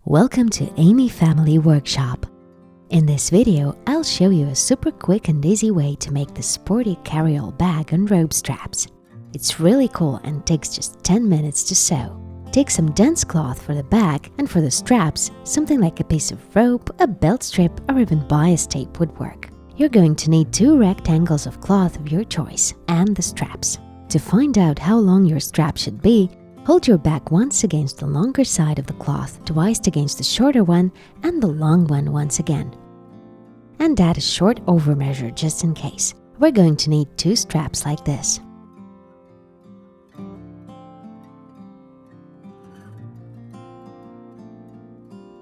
Welcome to AmyFamily Workshop. In this video, I'll show you a super quick and easy way to make the sporty carryall bag and rope straps. It's really cool and takes just 10 minutes to sew. Take some dense cloth for the bag, and for the straps, something like a piece of rope, a belt strip, or even bias tape would work. You're going to need 2 rectangles of cloth of your choice and the straps. To find out how long your strap should be, hold your bag once against the longer side of the cloth, twice against the shorter one, and the long one once again. And add a short over measure just in case. We're going to need 2 straps like this.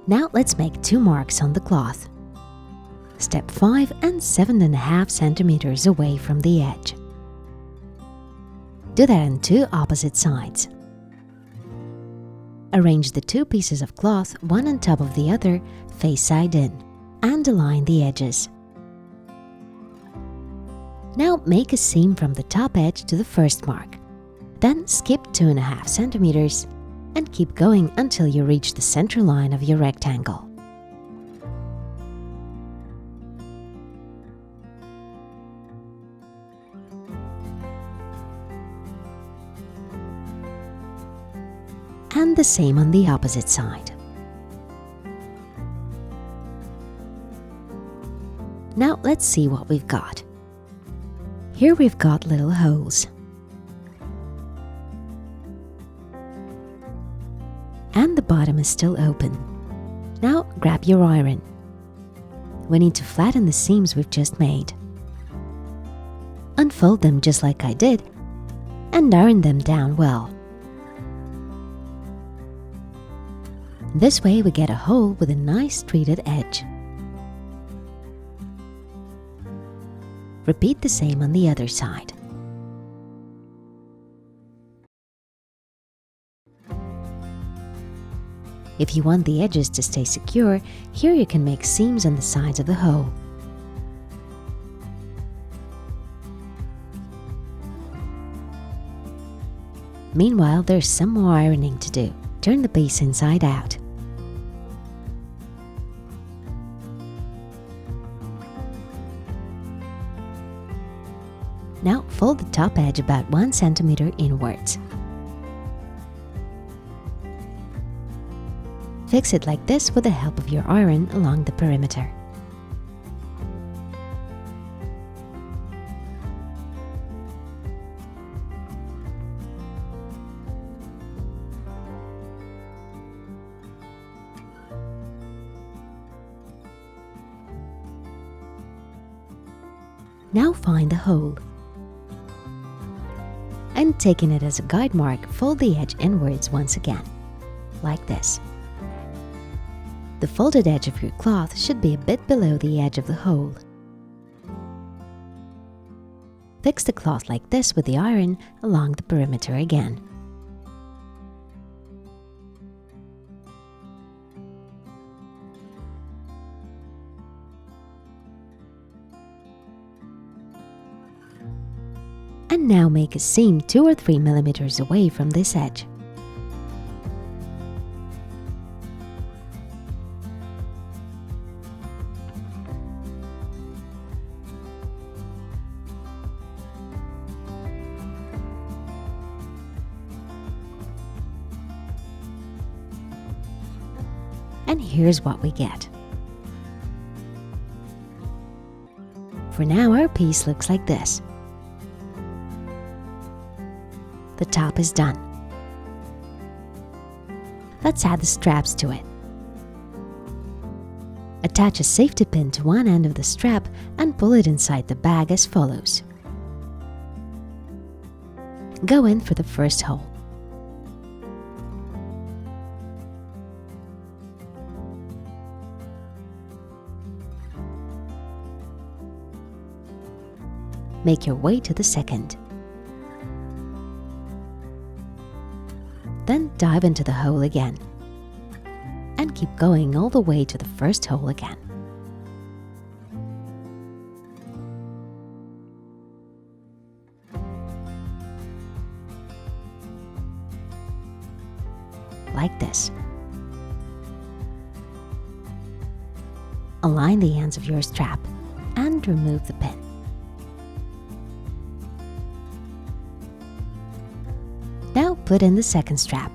Now let's make 2 marks on the cloth. Step 5 and 7.5 centimeters away from the edge. Do that on 2 opposite sides. Arrange the 2 pieces of cloth, one on top of the other, face side in, and align the edges. Now make a seam from the top edge to the first mark. Then skip 2.5 centimeters and keep going until you reach the center line of your rectangle. And the same on the opposite side. Now let's see what we've got. Here we've got little holes. And the bottom is still open. Now grab your iron. We need to flatten the seams we've just made. Unfold them just like I did and iron them down well. This way we get a hole with a nice treated edge. Repeat the same on the other side. If you want the edges to stay secure, here you can make seams on the sides of the hole. Meanwhile, there's some more ironing to do. Turn the piece inside out. Now fold the top edge about 1 centimeter inwards. Fix it like this with the help of your iron along the perimeter. Now find the hole. And taking it as a guide mark, fold the edge inwards once again, like this. The folded edge of your cloth should be a bit below the edge of the hole. Fix the cloth like this with the iron along the perimeter again. And now make a seam 2 or 3 millimeters away from this edge. And here's what we get. For now, our piece looks like this. The top is done. Let's add the straps to it. Attach a safety pin to one end of the strap and pull it inside the bag as follows. Go in for the first hole. Make your way to the second. Then dive into the hole again. And keep going all the way to the first hole again. Like this. Align the ends of your strap and remove the pin. Now put in the second strap.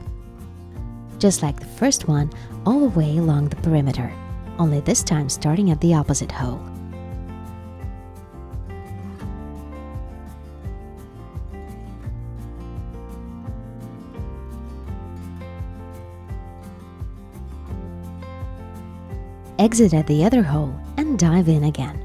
Just like the first one, all the way along the perimeter, only this time starting at the opposite hole. Exit at the other hole and dive in again.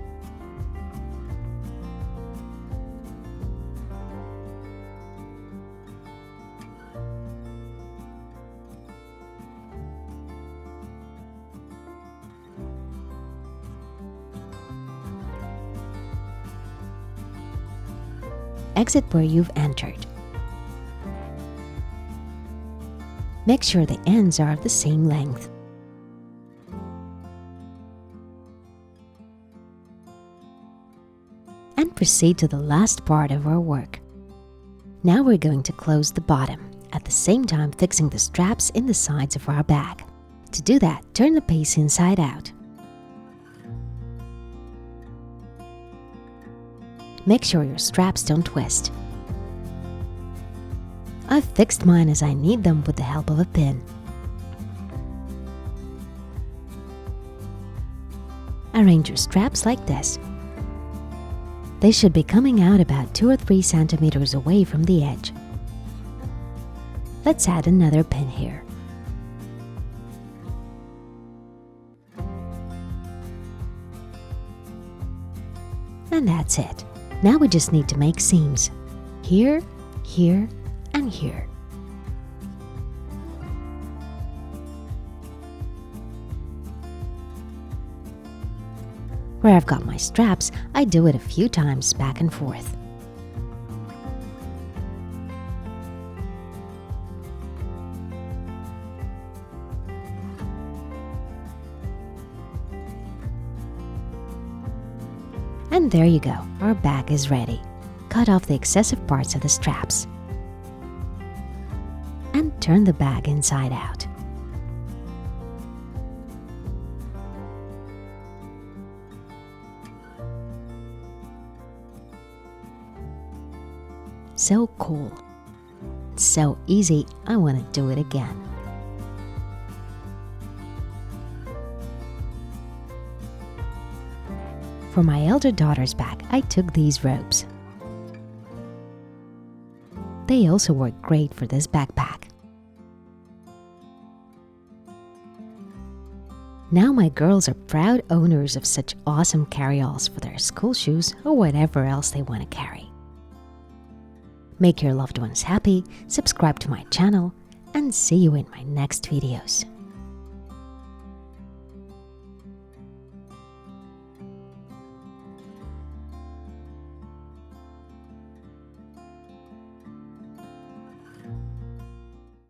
Exit where you've entered. Make sure the ends are of the same length. And proceed to the last part of our work. Now we're going to close the bottom, at the same time fixing the straps in the sides of our bag. To do that, turn the piece inside out. Make sure your straps don't twist. I've fixed mine as I need them with the help of a pin. Arrange your straps like this. They should be coming out about 2 or 3 centimeters away from the edge. Let's add another pin here. And that's it. Now we just need to make seams. Here, here, and here. Where I've got my straps, I do it a few times back and forth. And there you go, our bag is ready. Cut off the excessive parts of the straps. And turn the bag inside out. So cool. So easy, I want to do it again. For my elder daughter's bag, I took these ropes. They also work great for this backpack. Now my girls are proud owners of such awesome carryalls for their school shoes or whatever else they want to carry. Make your loved ones happy, subscribe to my channel, and see you in my next videos.